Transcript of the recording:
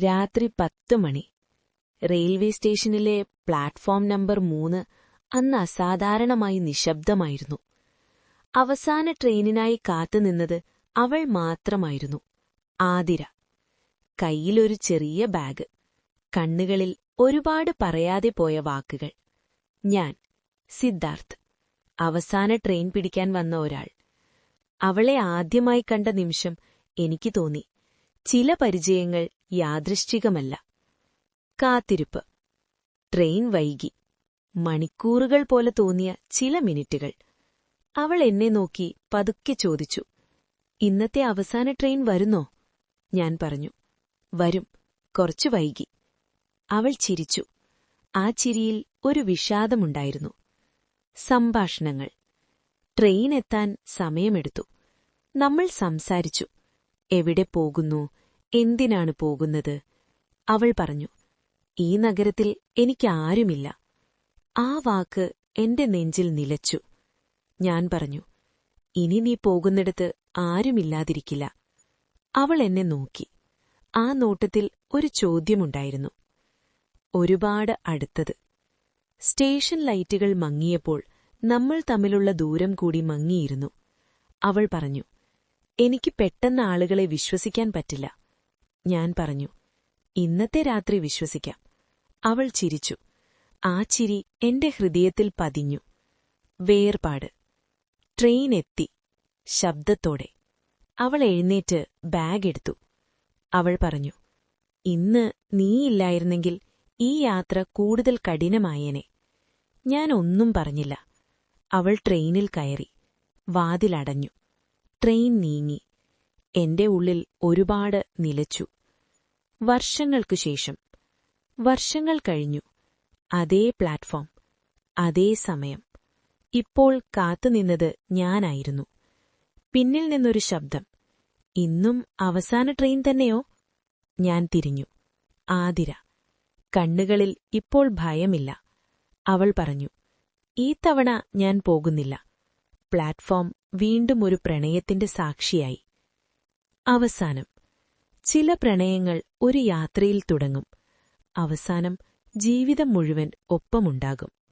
രാത്രി 10 മണി. റെയിൽവേ സ്റ്റേഷനിലെ platform number 3 അന്ന് അസാധാരണമായി നിശബ്ദമായിരുന്നു. അവസാന ട്രെയിനിനായി കാത്തുനിന്നത് അവൾ മാത്രമായിരുന്നു, ആതിര. കൈയിലൊരു ചെറിയ ബാഗ്, കണ്ണുകളിൽ ഒരുപാട് പറയാതെ പോയ വാക്കുകൾ. ഞാൻ, സിദ്ധാർത്ഥ്, അവസാന ട്രെയിൻ പിടിക്കാൻ വന്ന ഒരാൾ. അവളെ ആദ്യമായി കണ്ട നിമിഷം എനിക്ക് തോന്നി, ചില പരിചയങ്ങൾ യാദൃശ്ചികമല്ല. കാത്തിരിപ്പ്. ട്രെയിൻ വൈകി. മണിക്കൂറുകൾ പോലെ തോന്നിയ ചില മിനിറ്റുകൾ. അവൾ എന്നെ നോക്കി പതുക്കെ ചോദിച്ചു, ഇന്നത്തെ അവസാന ട്രെയിൻ വരുന്നോ? ഞാൻ പറഞ്ഞു, വരും, കുറച്ചു വൈകി. അവൾ ചിരിച്ചു. ആ ചിരിയിൽ ഒരു വിഷാദമുണ്ടായിരുന്നു. സംഭാഷണങ്ങൾ. ട്രെയിൻ എത്താൻ സമയമെടുത്തു. നമ്മൾ സംസാരിച്ചു. എവിടെ പോകുന്നു, എന്തിനാണ് പോകുന്നത്? അവൾ പറഞ്ഞു, ഈ നഗരത്തിൽ എനിക്കാരുമില്ല. ആ വാക്ക് എന്റെ നെഞ്ചിൽ നിലച്ചു. ഞാൻ പറഞ്ഞു, ഇനി നീ പോകുന്നിടത്ത് ആരുമില്ലാതിരിക്കില്ല. അവൾ എന്നെ നോക്കി. ആ നോട്ടത്തിൽ ഒരു ചോദ്യമുണ്ടായിരുന്നു. ഒരുപാട് അടുത്തത്. സ്റ്റേഷൻ ലൈറ്റുകൾ മങ്ങിയപ്പോൾ നമ്മൾ തമ്മിലുള്ള ദൂരം കൂടി മങ്ങിയിരുന്നു. അവൾ പറഞ്ഞു, എനിക്ക് പെട്ടെന്ന് ആളുകളെ വിശ്വസിക്കാൻ പറ്റില്ല. ഞാൻ പറഞ്ഞു, ഇന്നത്തെ രാത്രി വിശ്വസിക്കാം. അവൾ ചിരിച്ചു. ആ ചിരി എന്റെ ഹൃദയത്തിൽ പതിഞ്ഞു. വേർപാട്. ട്രെയിൻ എത്തി. ശബ്ദത്തോടെ. അവൾ എഴുന്നേറ്റ് ബാഗ് എടുത്തു. അവൾ പറഞ്ഞു, ഇന്ന് നീയില്ലായിരുന്നെങ്കിൽ ഈ യാത്ര കൂടുതൽ കഠിനമായേനെ. ഞാൻ ഒന്നും പറഞ്ഞില്ല. അവൾ ട്രെയിനിൽ കയറി. വാതിലടഞ്ഞു. ട്രെയിൻ നീങ്ങി. എന്റെ ഉള്ളിൽ ഒരുപാട് നിലച്ചു. വർഷങ്ങൾക്കു ശേഷം. വർഷങ്ങൾ കഴിഞ്ഞു. അതേ പ്ലാറ്റ്ഫോം, അതേ സമയം. ഇപ്പോൾ കാത്തുനിന്നത് ഞാനായിരുന്നു. പിന്നിൽ നിന്നൊരു ശബ്ദം, ഇന്നും അവസാന ട്രെയിൻ തന്നെയോ? ഞാൻ തിരിഞ്ഞു. ആതിര. കണ്ണുകളിൽ ഇപ്പോൾ ഭയമില്ല. അവൾ പറഞ്ഞു, ഈ തവണ ഞാൻ പോകുന്നില്ല. പ്ലാറ്റ്ഫോം വീണ്ടും ഒരു പ്രണയത്തിന്റെ സാക്ഷിയായി. അവസാനം. ചില പ്രണയങ്ങൾ ഒരു യാത്രയിൽ തുടങ്ങും. അവസാനം ജീവിതം മുഴുവൻ ഒപ്പമുണ്ടാകും.